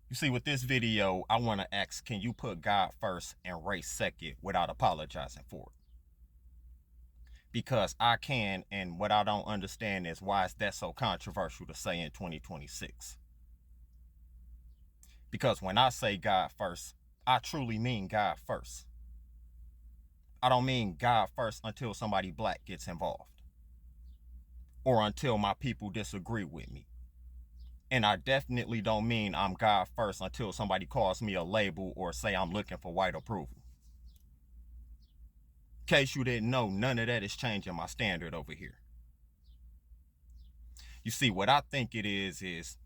You see, with this video, I want to ask, can you put God first and race second without apologizing for it? Because I can, and what I don't understand is why is that so controversial to say in 2026? Because when I say God first, I truly mean God first. I don't mean God first until somebody black gets involved or until my people disagree with me. And I definitely don't mean I'm God first until somebody calls me a label or say I'm looking for white approval. In case you didn't know, none of that is changing my standard over here. You see, what I think it is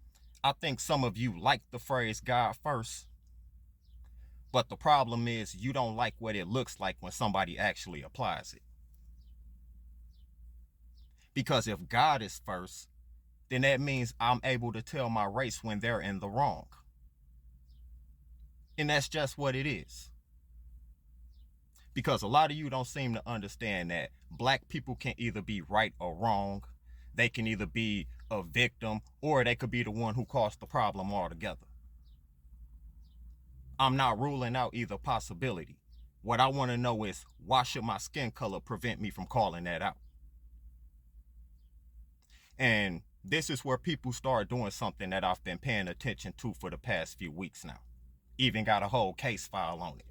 I think some of you like the phrase God first, but the problem is you don't like what it looks like when somebody actually applies it. Because if God is first, then that means I'm able to tell my race when they're in the wrong. And that's just what it is. Because a lot of you don't seem to understand that black people can either be right or wrong. They can either be a victim or they could be the one who caused the problem altogether. I'm not ruling out either possibility. What I want to know is, why should my skin color prevent me from calling that out? And this is where people start doing something that I've been paying attention to for the past few weeks now. Even got a whole case file on it.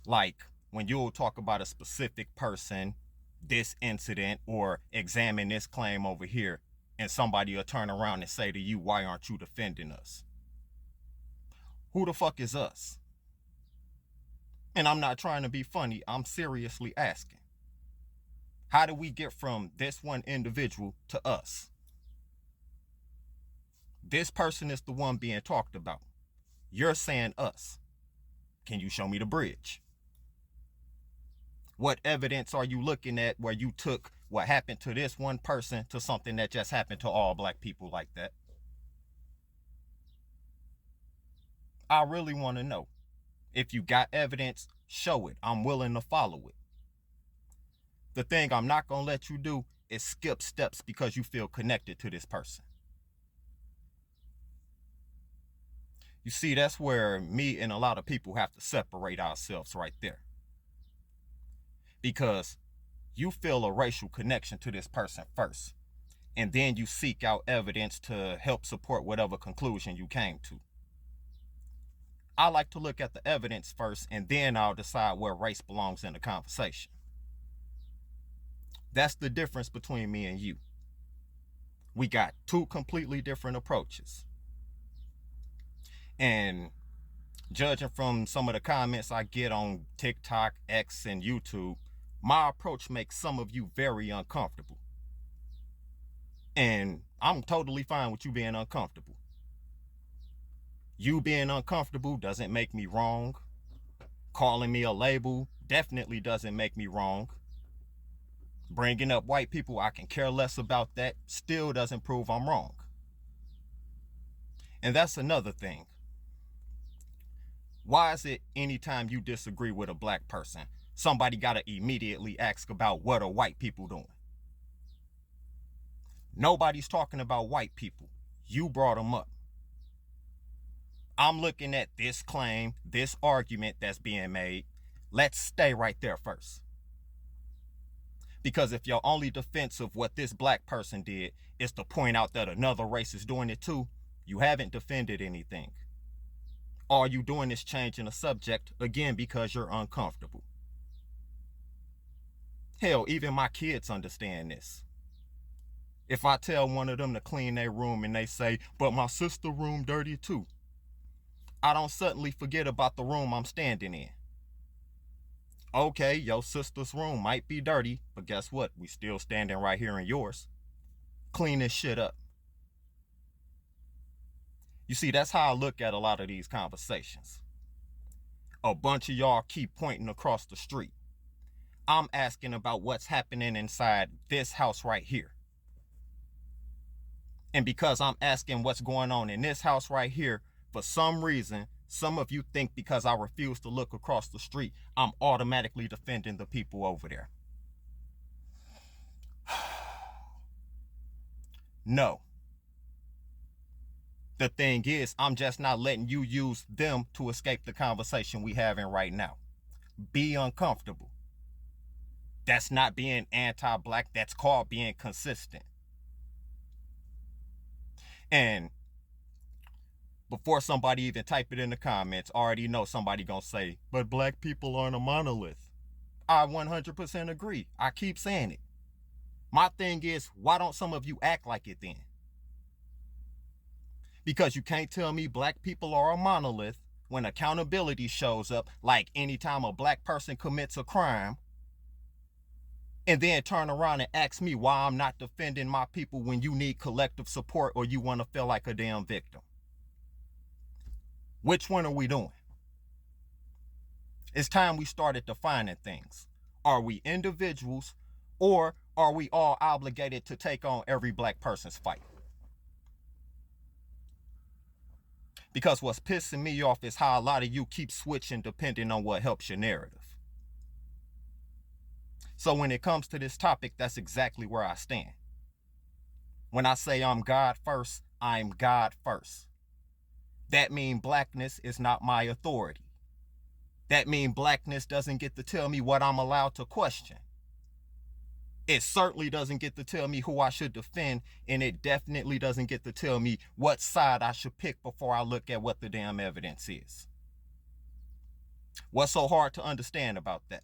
Like when you'll talk about a specific person, this incident, or examine this claim over here, and somebody will turn around and say to you, why aren't you defending us? Who the fuck is us? And I'm not trying to be funny, I'm seriously asking. How do we get from this one individual to us? This person is the one being talked about. You're saying us. Can you show me the bridge? What evidence are you looking at where you took what happened to this one person to something that just happened to all black people like that? I really want to know. If you got evidence, show it. I'm willing to follow it. The thing I'm not going to let you do is skip steps because you feel connected to this person. You see, that's where me and a lot of people have to separate ourselves right there. Because you feel a racial connection to this person first, and then you seek out evidence to help support whatever conclusion you came to. I like to look at the evidence first, and then I'll decide where race belongs in the conversation. That's the difference between me and you. We got two completely different approaches. And judging from some of the comments I get on TikTok, X, and YouTube, my approach makes some of you very uncomfortable. And I'm totally fine with you being uncomfortable. You being uncomfortable doesn't make me wrong. Calling me a label definitely doesn't make me wrong. Bringing up white people, I can care less about that, still doesn't prove I'm wrong. And that's another thing. Why is it anytime you disagree with a black person, somebody gotta immediately ask about what are white people doing? Nobody's talking about white people. You brought them up. I'm looking at this claim, this argument that's being made. Let's stay right there first. Because if your only defense of what this black person did is to point out that another race is doing it too, you haven't defended anything. All you doing is changing the subject, again, because you're uncomfortable. Hell, even my kids understand this. If I tell one of them to clean their room and they say, but my sister's room dirty too, I don't suddenly forget about the room I'm standing in. Okay, your sister's room might be dirty, but guess what? We still standing right here in yours. Clean this shit up. You see, that's how I look at a lot of these conversations. A bunch of y'all keep pointing across the street. I'm asking about what's happening inside this house right here. And because I'm asking what's going on in this house right here, for some reason, some of you think because I refuse to look across the street, I'm automatically defending the people over there. No. The thing is, I'm just not letting you use them to escape the conversation we having right now. Be uncomfortable. That's not being anti-black. That's called being consistent. And before somebody even type it in the comments, already know somebody gonna say, but black people aren't a monolith. I 100% agree. I keep saying it. My thing is, why don't some of you act like it then? Because you can't tell me black people are a monolith when accountability shows up, like anytime a black person commits a crime, and then turn around and ask me why I'm not defending my people when you need collective support or you want to feel like a damn victim. Which one are we doing? It's time we started defining things. Are we individuals, or are we all obligated to take on every black person's fight? Because what's pissing me off is how a lot of you keep switching depending on what helps your narrative. So when it comes to this topic, that's exactly where I stand. When I say I'm God first, I'm God first. That means blackness is not my authority. That means blackness doesn't get to tell me what I'm allowed to question. It certainly doesn't get to tell me who I should defend, and it definitely doesn't get to tell me what side I should pick before I look at what the damn evidence is. What's so hard to understand about that?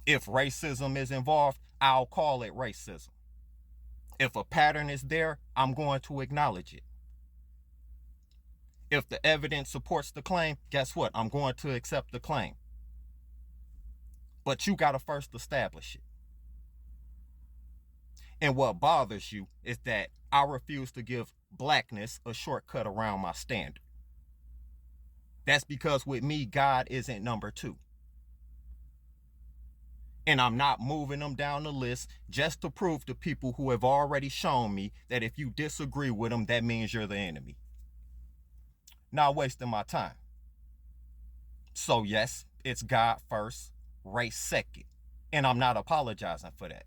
If racism is involved, I'll call it racism. If a pattern is there, I'm going to acknowledge it. If the evidence supports the claim, guess what? I'm going to accept the claim. But you got to first establish it. And what bothers you is that I refuse to give blackness a shortcut around my standard. That's because with me, God isn't number two. And I'm not moving them down the list just to prove to people who have already shown me that if you disagree with them, that means you're the enemy. Not wasting my time. So yes, it's God first, race second. And I'm not apologizing for that.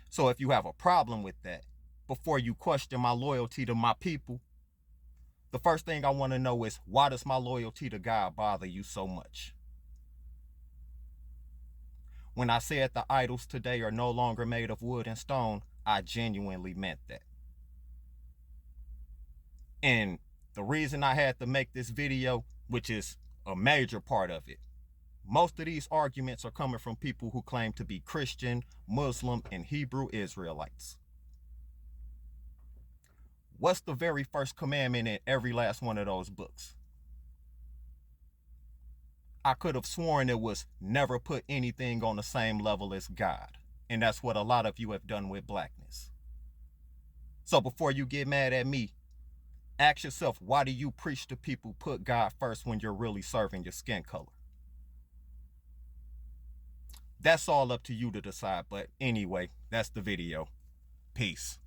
So if you have a problem with that, before you question my loyalty to my people, the first thing I want to know is, why does my loyalty to God bother you so much? When I said the idols today are no longer made of wood and stone, I genuinely meant that. And the reason I had to make this video, which is a major part of it, most of these arguments are coming from people who claim to be Christian, Muslim, and Hebrew Israelites. What's the very first commandment in every last one of those books? I could have sworn it was never put anything on the same level as God. And that's what a lot of you have done with blackness. So before you get mad at me, ask yourself, why do you preach to people put God first when you're really serving your skin color? That's all up to you to decide. But anyway, that's the video. Peace.